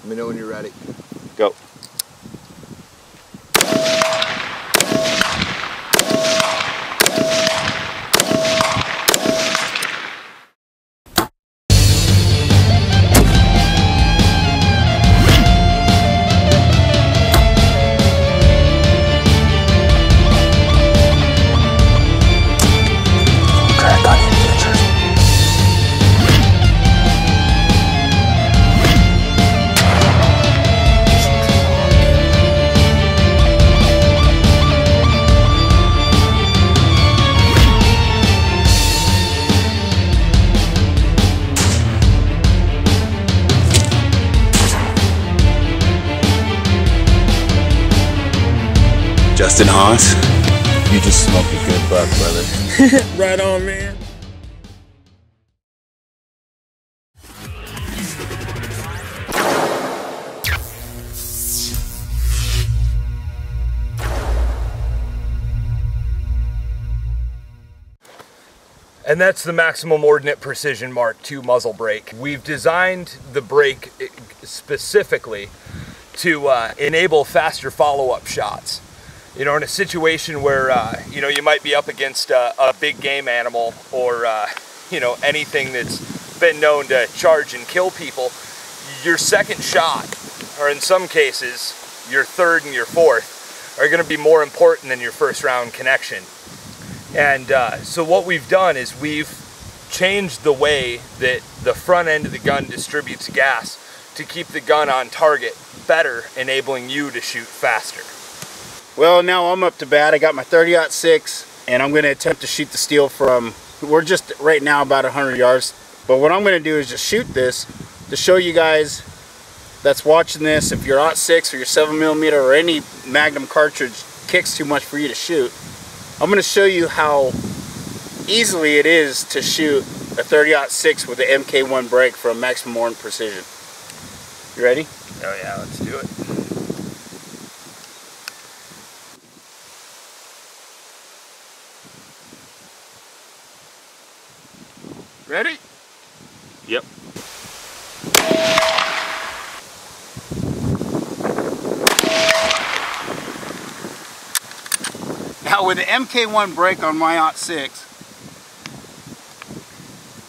Let me know when you're ready. Go. Justin Haas, you just smoked a good buck, brother. Right on, man. And that's the Maximum Ordinate Precision Mark II muzzle brake. We've designed the brake specifically to enable faster follow-up shots. You know, in a situation where, you know, you might be up against a big game animal or, you know, anything that's been known to charge and kill people, your second shot, or in some cases, your third and your fourth, are going to be more important than your first round connection. And so what we've done is we've changed the way that the front end of the gun distributes gas to keep the gun on target better, enabling you to shoot faster. Well, now I'm up to bat. I got my 30-06 and I'm going to attempt to shoot the steel from, we're just right now about 100 yards. But what I'm going to do is just shoot this to show you guys that's watching this, if your .6 or your 7mm or any Magnum cartridge kicks too much for you to shoot, I'm going to show you how easily it is to shoot a 30-06 with the MK1 brake from Maximum Ordinate Precision. You ready? Oh yeah, let's do it. Ready? Yep. Now with the MK1 brake on my .6,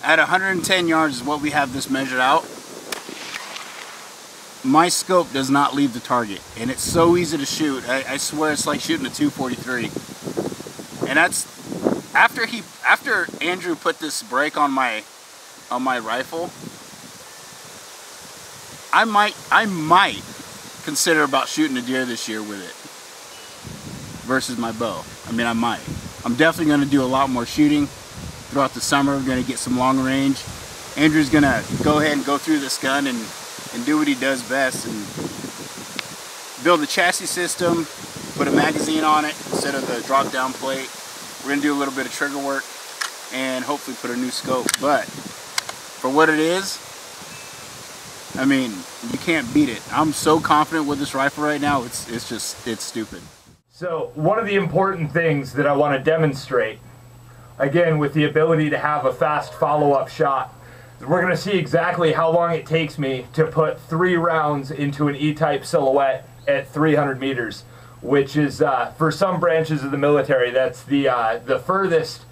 at 110 yards is what we have this measured out. My scope does not leave the target, and it's so easy to shoot. I swear it's like shooting a .243. And that's after Andrew put this brake on my rifle. I might consider about shooting a deer this year with it versus my bow. I mean, I might. I'm definitely going to do a lot more shooting throughout the summer. We're going to get some long range. Andrew's going to go ahead and go through this gun and do what he does best and build a chassis system, put a magazine on it instead of the drop down plate. We're going to do a little bit of trigger work and hopefully put a new scope. But for what it is, I mean, you can't beat it. I'm so confident with this rifle right now, it's stupid. So one of the important things that I want to demonstrate, again with the ability to have a fast follow-up shot, we're going to see exactly how long it takes me to put 3 rounds into an E-type silhouette at 300 meters, which is, for some branches of the military, that's the furthest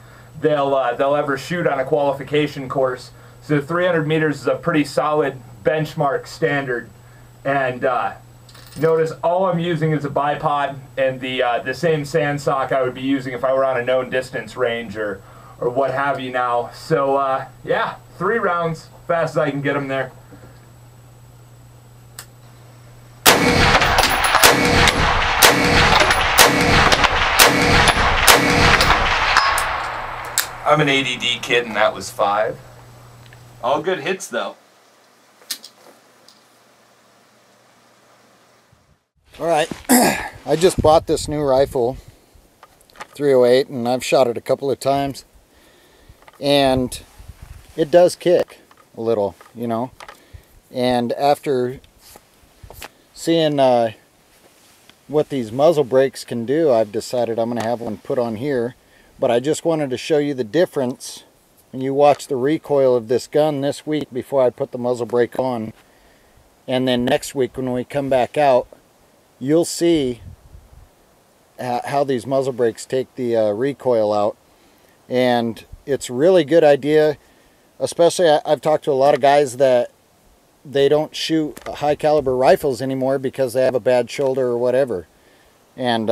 they'll ever shoot on a qualification course. So 300 meters is a pretty solid benchmark standard. And notice all I'm using is a bipod and the same sand sock I would be using if I were on a known distance range or what have you now. So yeah, 3 rounds, fast as I can get them there. I'm an ADD kid and that was 5. All good hits though. Alright, I just bought this new rifle, 308, and I've shot it a couple of times. And it does kick a little, you know. And after seeing what these muzzle brakes can do, I've decided I'm going to have one put on here. But I just wanted to show you the difference when you watch the recoil of this gun this week before I put the muzzle brake on. And then next week when we come back out, you'll see how these muzzle brakes take the recoil out. And it's a really good idea, especially I've talked to a lot of guys that they don't shoot high caliber rifles anymore because they have a bad shoulder or whatever. And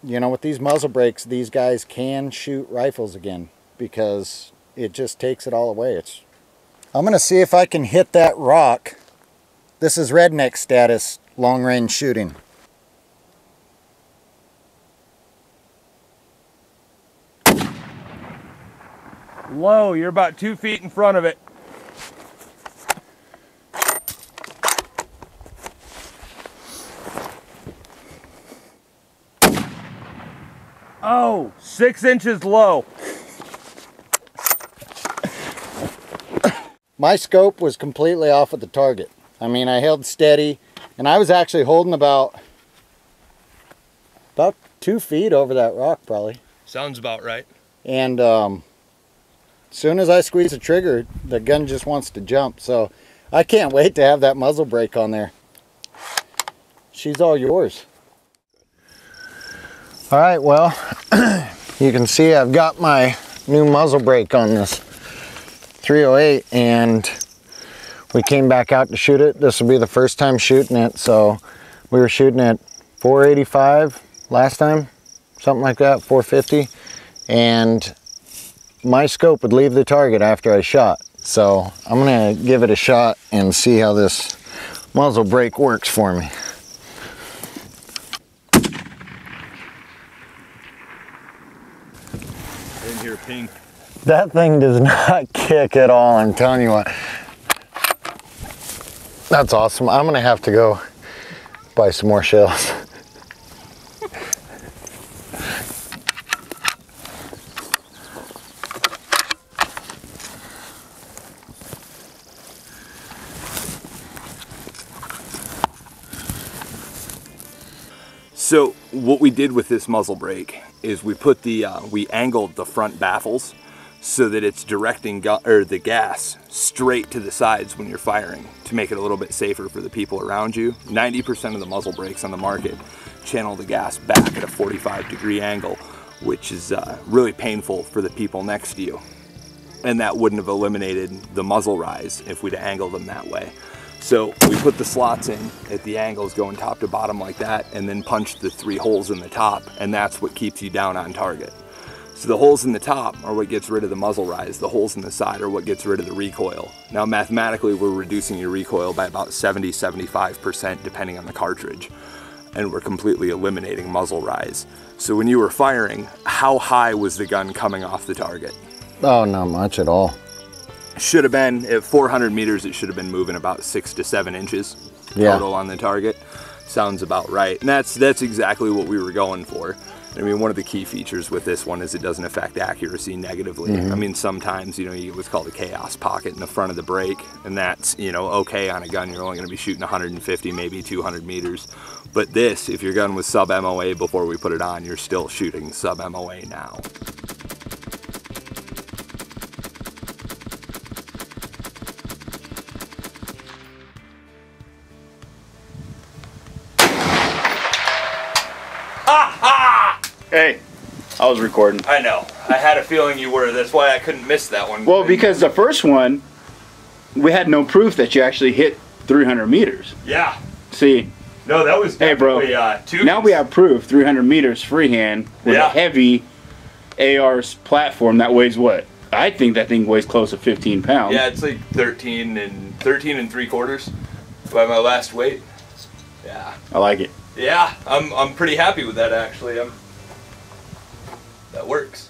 you know, with these muzzle brakes, these guys can shoot rifles again because it just takes it all away. I'm going to see if I can hit that rock. This is redneck status long range shooting. Low, you're about 2 feet in front of it. Oh, 6 inches low. My scope was completely off of the target. I mean, I held steady, and I was actually holding about 2 feet over that rock probably. Sounds about right. And as soon as I squeeze the trigger, the gun just wants to jump. So I can't wait to have that muzzle brake on there. She's all yours. All right, well, you can see I've got my new muzzle brake on this 308, and we came back out to shoot it. This will be the first time shooting it. So we were shooting at 485 last time, something like that, 450. And my scope would leave the target after I shot. So I'm gonna give it a shot and see how this muzzle brake works for me. In here, ping. That thing does not kick at all, I'm telling you what. That's awesome. I'm gonna have to go buy some more shells. So what we did with this muzzle brake is we put we angled the front baffles so that it's directing the gas straight to the sides when you're firing to make it a little bit safer for the people around you. 90% of the muzzle brakes on the market channel the gas back at a 45-degree angle, which is really painful for the people next to you. And that wouldn't have eliminated the muzzle rise if we'd angled them that way. So we put the slots in at the angles going top to bottom like that, and then punched the 3 holes in the top, and that's what keeps you down on target. So the holes in the top are what gets rid of the muzzle rise. The holes in the side are what gets rid of the recoil. Now mathematically we're reducing your recoil by about 70–75% depending on the cartridge, and we're completely eliminating muzzle rise. So when you were firing, how high was the gun coming off the target? Oh, not much at all. Should have been, at 400 meters, it should have been moving about 6 to 7 inches total on the target. Sounds about right. And that's exactly what we were going for. I mean, one of the key features with this one is it doesn't affect accuracy negatively. I mean, sometimes, you know, you get what's called a chaos pocket in the front of the brake, and that's, you know, okay on a gun. You're only going to be shooting 150, maybe 200 meters. But this, if your gun was sub MOA before we put it on, you're still shooting sub MOA now. Hey, I was recording. I know. I had a feeling you were. That's why I couldn't miss that one. Well, because the first one, we had no proof that you actually hit 300 meters. Yeah. See? No, that was definitely, hey, bro. Now we have proof 300 meters freehand with a heavy AR platform that weighs what? I think that thing weighs close to 15 pounds. Yeah, it's like 13 and 3/4 by my last weight. Yeah. I like it. Yeah, I'm pretty happy with that actually. That works.